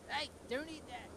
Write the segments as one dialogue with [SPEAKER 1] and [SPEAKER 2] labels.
[SPEAKER 1] Hey, don't eat that.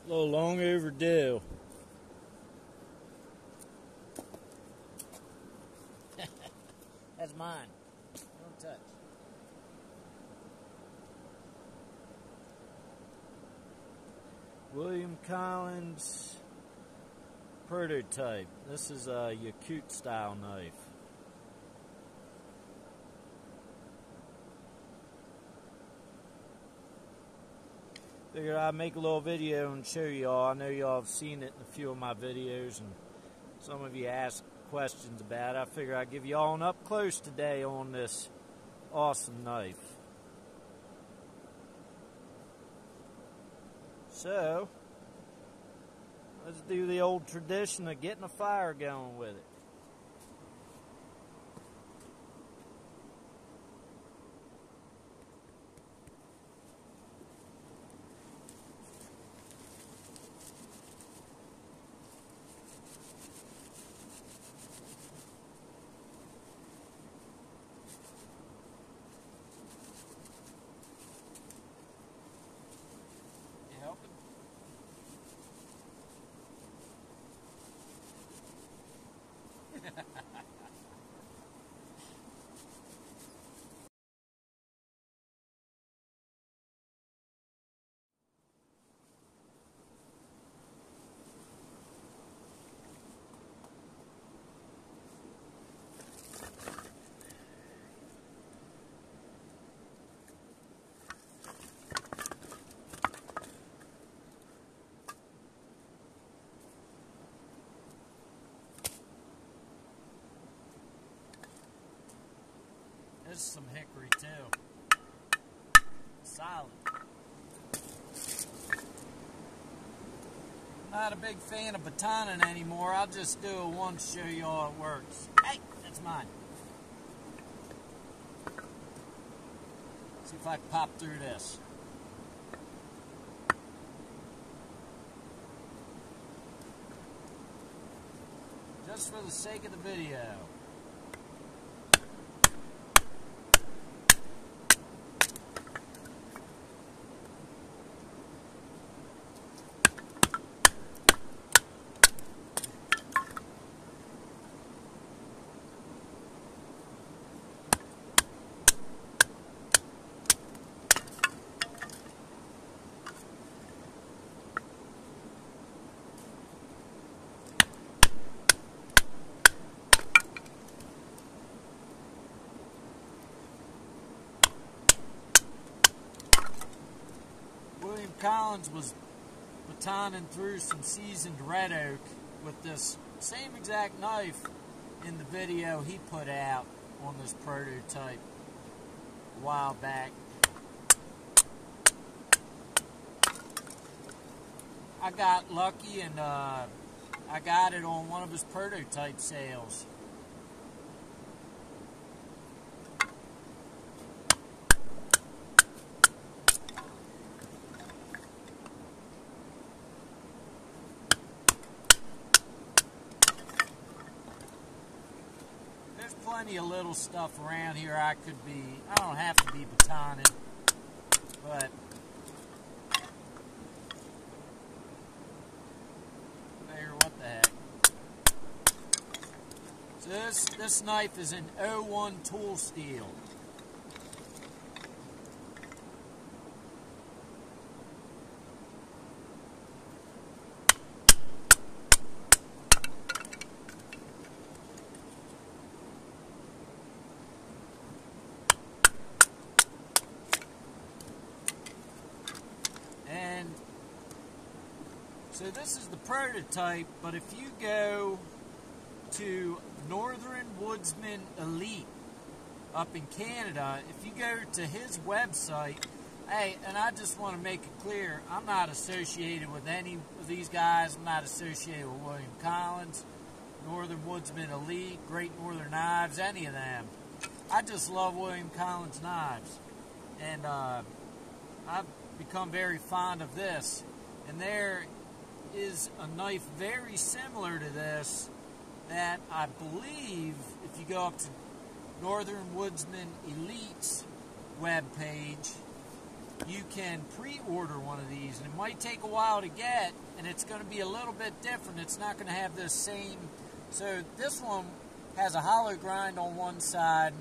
[SPEAKER 1] A little long overdue. That's mine. Don't touch. William Collins prototype. This is a Yakut style knife. Figured I'd make a little video and show y'all. I know y'all have seen it in a few of my videos, and some of you asked questions about it. I figure I'd give y'all an up close today on this awesome knife. So, let's do the old tradition of getting a fire going with it. You helping? This is some hickory too. Solid. Not a big fan of batoning anymore. I'll just do it once, show you how it works. Hey, that's mine. See if I can pop through this. Just for the sake of the video. William Collins was batoning through some seasoned red oak with this same exact knife in the video he put out on this prototype a while back. I got lucky and I got it on one of his prototype sales. There's plenty of little stuff around here I don't have to be batoning, but figure what the heck. So this knife is an 01 tool steel. So this is the prototype, but if you go to Northern Woodsman Elite up in Canada, if you go to his website, hey, and I just want to make it clear, I'm not associated with any of these guys. I'm not associated with William Collins, Northern Woodsman Elite, Great Northern Knives, any of them. I just love William Collins knives, and I've become very fond of this. And there is a knife very similar to this that I believe, if you go up to Northern Woodsman Elite's webpage, you can pre-order one of these, and it might take a while to get, and it's going to be a little bit different. It's not going to have this same. So this one has a hollow grind on one side,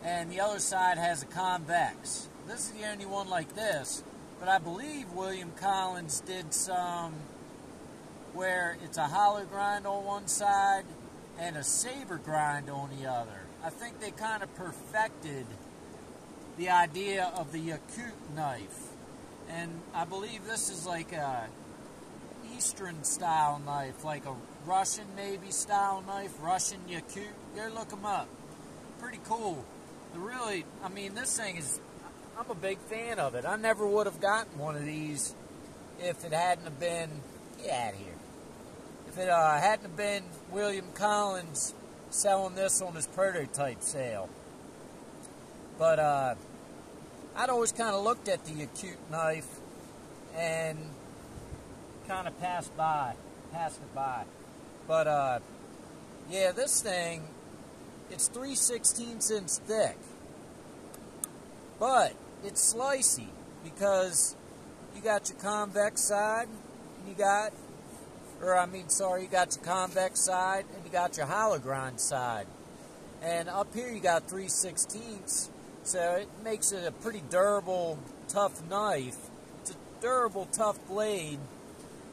[SPEAKER 1] and the other side has a convex. This is the only one like this, but I believe William Collins did some where it's a hollow grind on one side and a saber grind on the other. I think they kind of perfected the idea of the Yakut knife, and I believe this is like a Eastern style knife, like a Russian maybe style knife, Russian Yakut. Go look them up. Pretty cool. I mean, this thing is, I'm a big fan of it. I never would have gotten one of these if it hadn't have been, get out of here. If it hadn't have been William Collins selling this on his prototype sale. But I'd always kind of looked at the Yakut knife and kind of passed it by. But yeah, this thing, it's 3/16 inch thick, but it's slicey because you got your convex side, and you got your convex side, and you got your hollow grind side. And up here you got 3/16, so it makes it a pretty durable, tough knife. It's a durable, tough blade,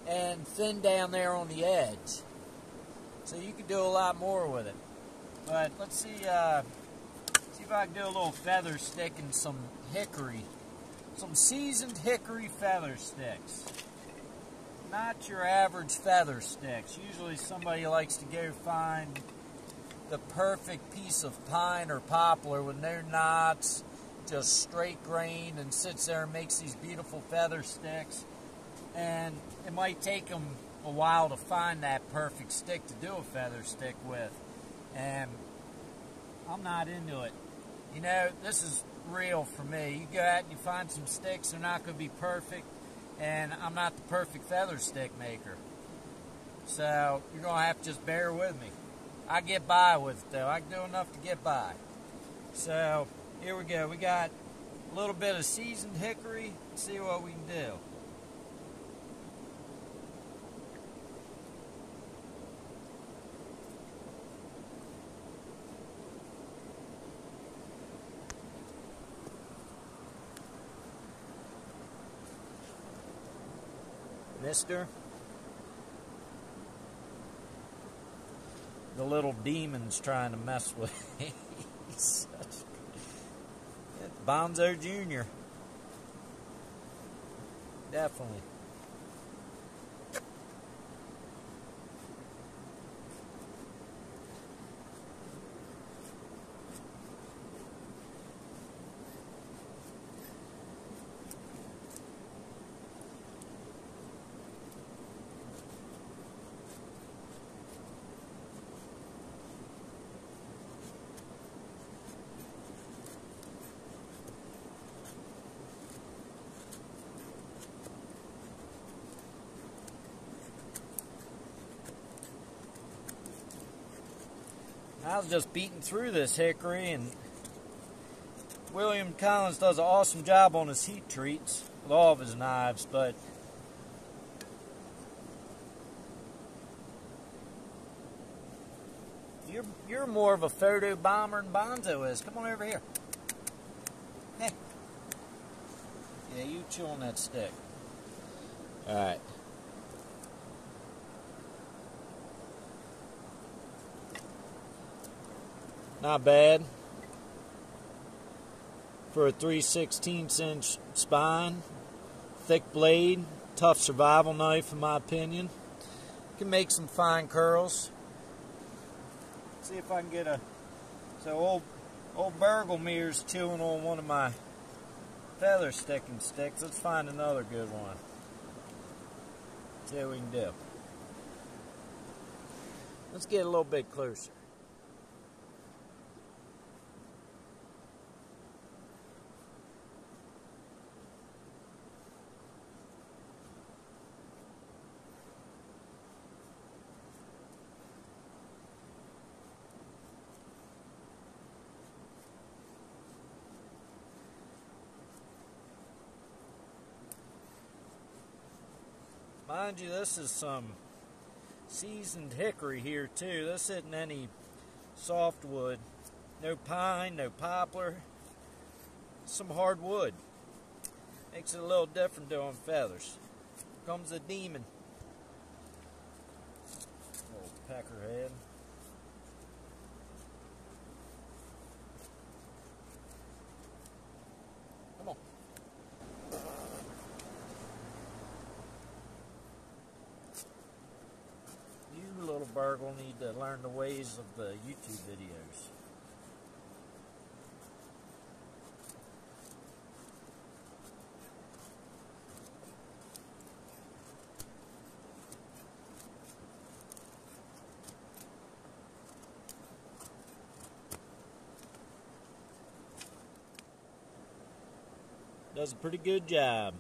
[SPEAKER 1] and thin down there on the edge. So you can do a lot more with it. But let's see if I can do a little feather stick and some hickory. Some seasoned hickory feather sticks. Not your average feather sticks. Usually somebody likes to go find the perfect piece of pine or poplar with no knots, just straight grain, and sits there and makes these beautiful feather sticks. And it might take them a while to find that perfect stick to do a feather stick with. And I'm not into it. You know, this is real for me. You go out and you find some sticks, they're not going to be perfect, and I'm not the perfect feather stick maker. So you're going to have to just bear with me. I get by with it, though. I can do enough to get by. So here we go. We got a little bit of seasoned hickory. Let's see what we can do. Mister, the little demon's trying to mess with me. He's such Bonzo Jr. Definitely. I was just beating through this hickory, and William Collins does an awesome job on his heat treats with all of his knives, but you're more of a photo bomber than Bonzo is. Come on over here. Hey. Yeah, you chew on that stick. Alright. Not bad for a 3/16 inch spine, thick blade, tough survival knife in my opinion. Can make some fine curls. Let's see if I can get a, so old Bergelmeer's chewing on one of my feather sticking sticks. Let's find another good one. See what we can do. Let's get a little bit closer. Mind you, this is some seasoned hickory here too. This isn't any softwood. No pine, no poplar. Some hardwood. Makes it a little different doing feathers. Comes the demon. Little peckerhead. Come on. You little bird will need to learn the ways of the YouTube videos. Does a pretty good job.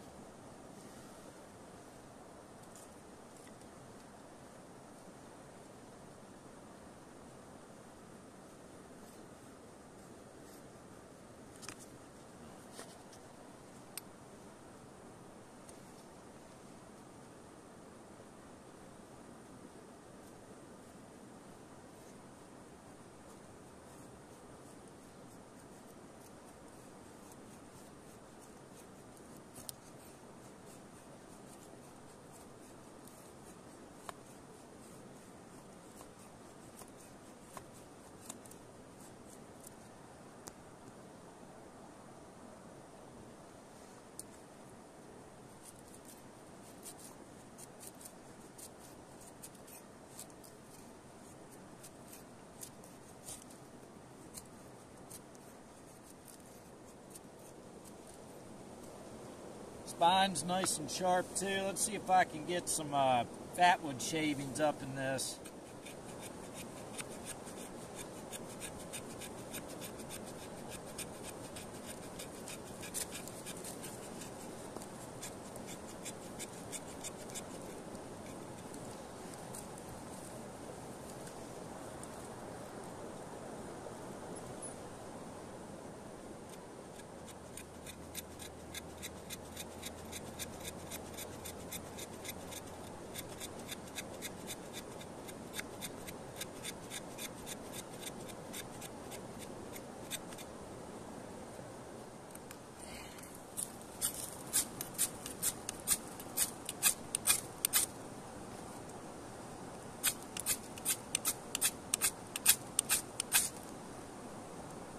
[SPEAKER 1] Spine's nice and sharp too. Let's see if I can get some fatwood shavings up in this.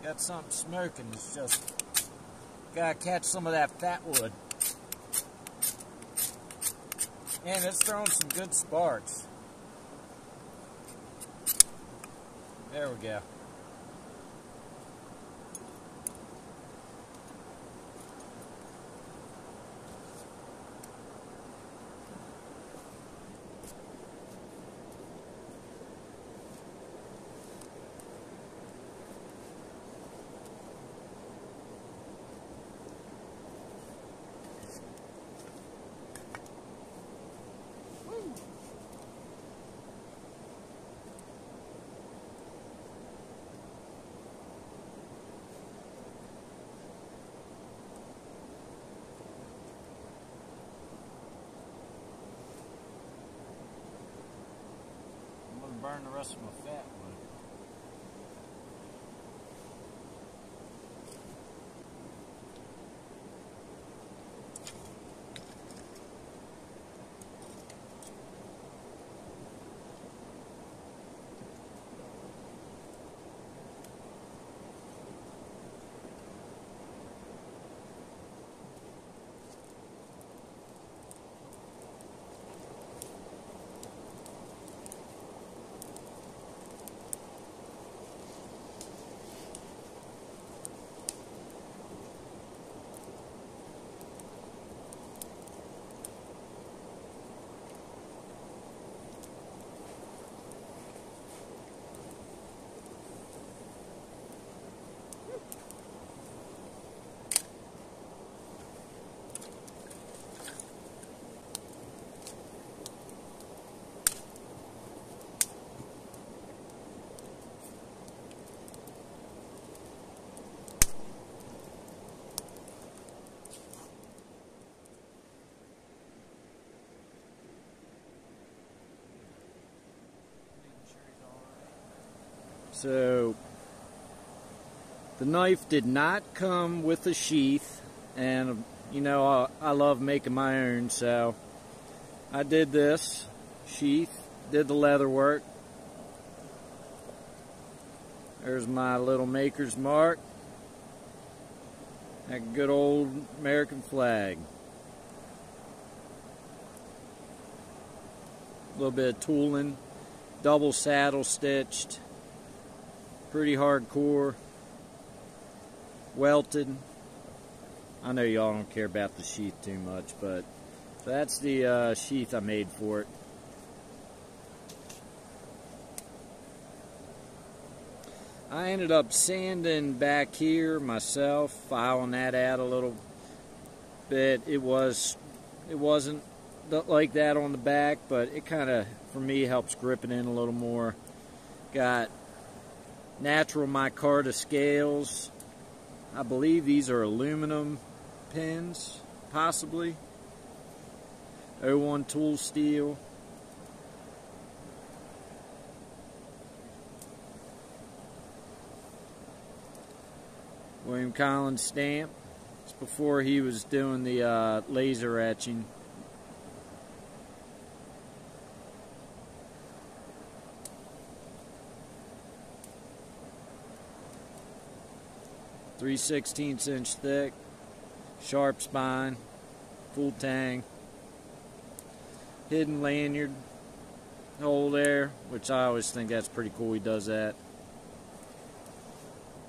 [SPEAKER 1] Got something smoking. It's just gotta catch some of that fat wood. And it's throwing some good sparks. There we go. Burn the rest of my fat wood. So the knife did not come with a sheath, and you know I love making my own, so I did this sheath, did the leather work. There's my little maker's mark. That good old American flag. A little bit of tooling, double saddle stitched, pretty hardcore, welted. I know y'all don't care about the sheath too much, but that's the sheath I made for it. I ended up sanding back here myself, filing that out a little bit. It wasn't like that on the back, but it kind of, for me, helps grip it in a little more. Got natural micarta scales. I believe these are aluminum pins, possibly. 01 tool steel. William Collins stamp. It's before he was doing the laser etching. .3/16" thick, sharp spine, full tang, hidden lanyard hole there, which I always think that's pretty cool. He does that.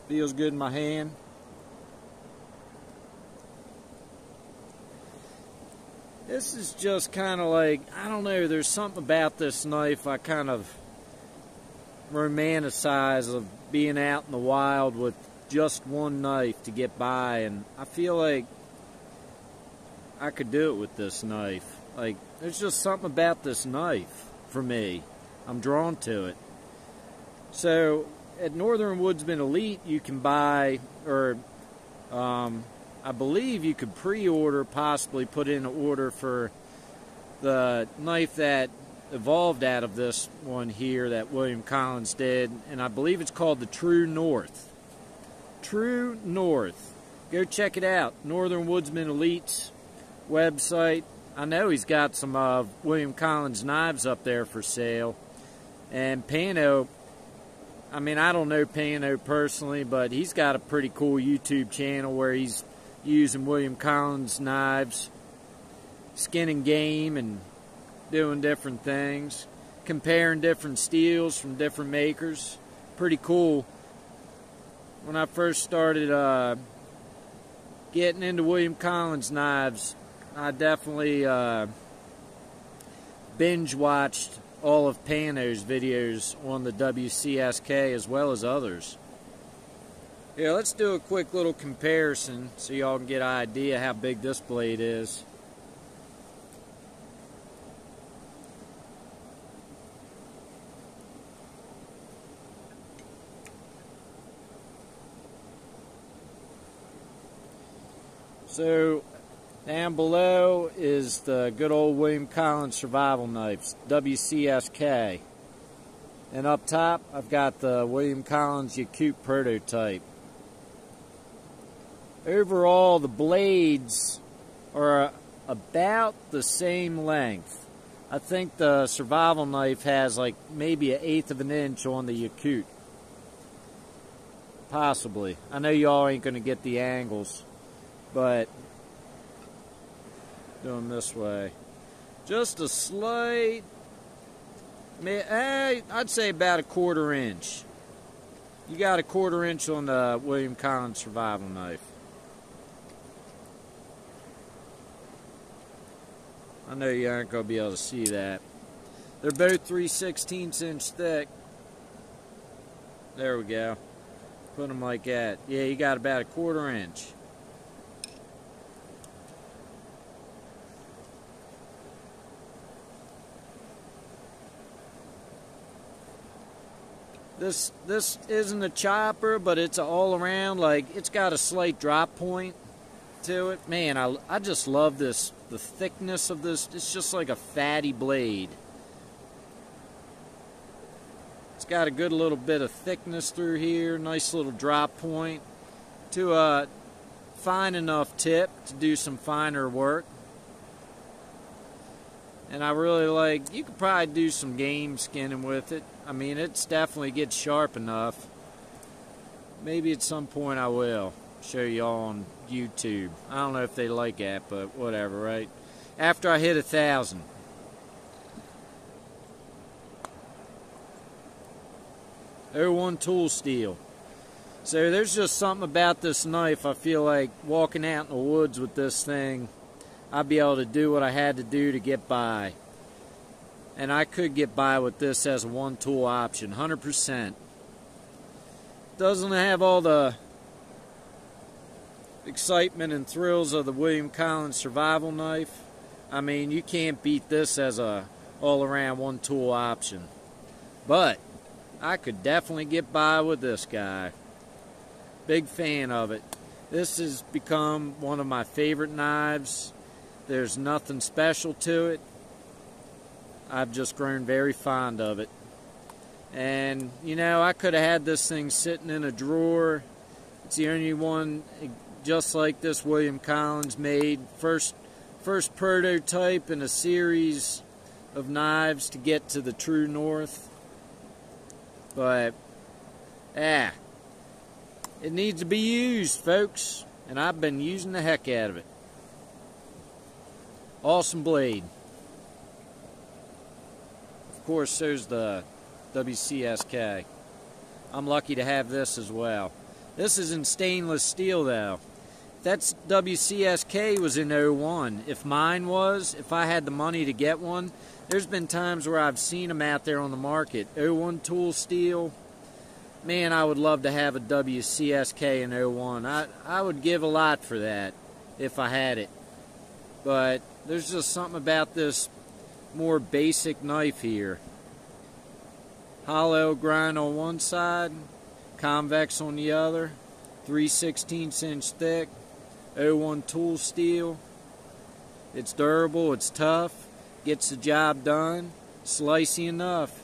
[SPEAKER 1] Feels good in my hand. This is just kind of like, I don't know, there's something about this knife I kind of romanticize, of being out in the wild with just one knife to get by, and I feel like I could do it with this knife. Like, there's just something about this knife for me. I'm drawn to it. So at Northern Woodsman Elite you can buy, or I believe you could pre-order, possibly put in an order for the knife that evolved out of this one here that William Collins did, and I believe it's called the True North. True North. Go check it out. Northern Woodsman Elite's website. I know he's got some William Collins knives up there for sale. And Pano, I mean, I don't know Pano personally, but he's got a pretty cool YouTube channel where he's using William Collins knives, skinning game and doing different things, comparing different steels from different makers. Pretty cool. When I first started getting into William Collins knives, I definitely binge watched all of Pano's videos on the WCSK as well as others. Yeah, let's do a quick little comparison so y'all can get an idea how big this blade is. So down below is the good old William Collins survival knives, WCSK. And up top, I've got the William Collins Yakut prototype. Overall, the blades are about the same length. I think the survival knife has like maybe 1/8 of an inch on the Yakut. Possibly. I know y'all ain't going to get the angles, but doing this way, just a slight, I'd say about 1/4 inch. You got 1/4 inch on the William Collins survival knife. I know you aren't going to be able to see that. They're both 3/16" thick. There we go. Put them like that. Yeah, you got about 1/4 inch. This isn't a chopper, but it's all around, like, it's got a slight drop point to it. Man, I just love this, the thickness of this. It's just like a fatty blade. It's got a good little bit of thickness through here, nice little drop point to a fine enough tip to do some finer work. And I really like, you could probably do some game skinning with it. I mean, it's definitely gets sharp enough. Maybe at some point I will show y'all on YouTube. I don't know if they like that, but whatever, right? After I hit 1,000. '01 tool steel. So there's just something about this knife. I feel like walking out in the woods with this thing, I'd be able to do what I had to do to get by. And I could get by with this as a one tool option, 100%. Doesn't have all the excitement and thrills of the William Collins survival knife. I mean, you can't beat this as a all-around one tool option. But I could definitely get by with this guy. Big fan of it. This has become one of my favorite knives. There's nothing special to it. I've just grown very fond of it. And, you know, I could have had this thing sitting in a drawer. It's the only one just like this William Collins made. First prototype in a series of knives to get to the true north. But, it needs to be used, folks. And I've been using the heck out of it. Awesome blade. Of course, so's the WCSK. I'm lucky to have this as well. This is in stainless steel, though. That's WCSK was in '01. If mine was, if I had the money to get one, there's been times where I've seen them out there on the market. '01 tool steel. Man, I would love to have a WCSK in '01. I would give a lot for that if I had it. But there's just something about this more basic knife here. Hollow grind on one side, convex on the other, 3/16 inch thick, '01 tool steel. It's durable, it's tough, gets the job done, slicey enough.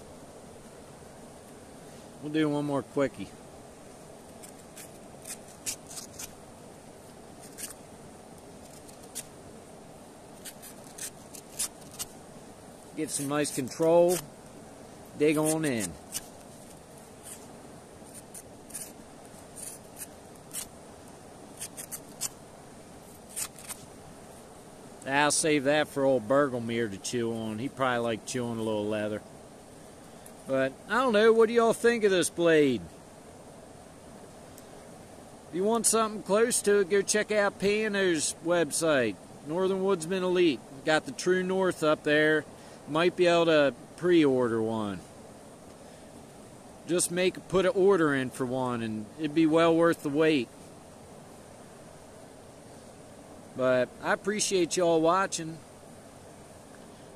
[SPEAKER 1] We'll do one more quickie. Get some nice control, dig on in. I'll save that for old Bergelmeer to chew on. He probably liked chewing a little leather. But, I don't know, what do y'all think of this blade? If you want something close to it, go check out Pano's website, Northern Woodsman Elite. Got the True North up there. Might be able to pre-order one. Just put an order in for one, and it'd be well worth the wait. But I appreciate y'all watching.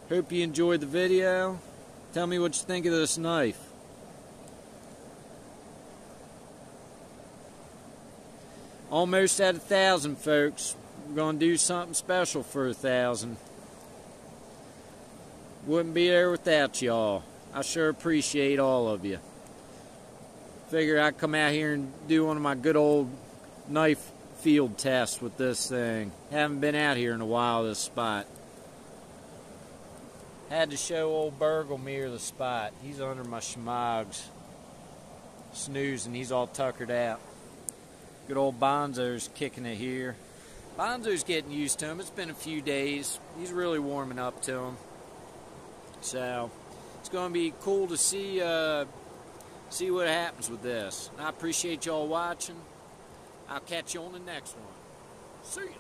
[SPEAKER 1] Hope you enjoyed the video. Tell me what you think of this knife. Almost at 1,000, folks. We're going to do something special for 1,000. Wouldn't be there without y'all. I sure appreciate all of you. Figure I'd come out here and do one of my good old knife field tests with this thing. Haven't been out here in a while, this spot. Had to show old Bergelmeer the spot. He's under my schmogs, snoozing. He's all tuckered out. Good old Bonzo's kicking it here. Bonzo's getting used to him. It's been a few days. He's really warming up to him. So it's going to be cool to see what happens with this. And I appreciate y'all watching. I'll catch you on the next one. See ya.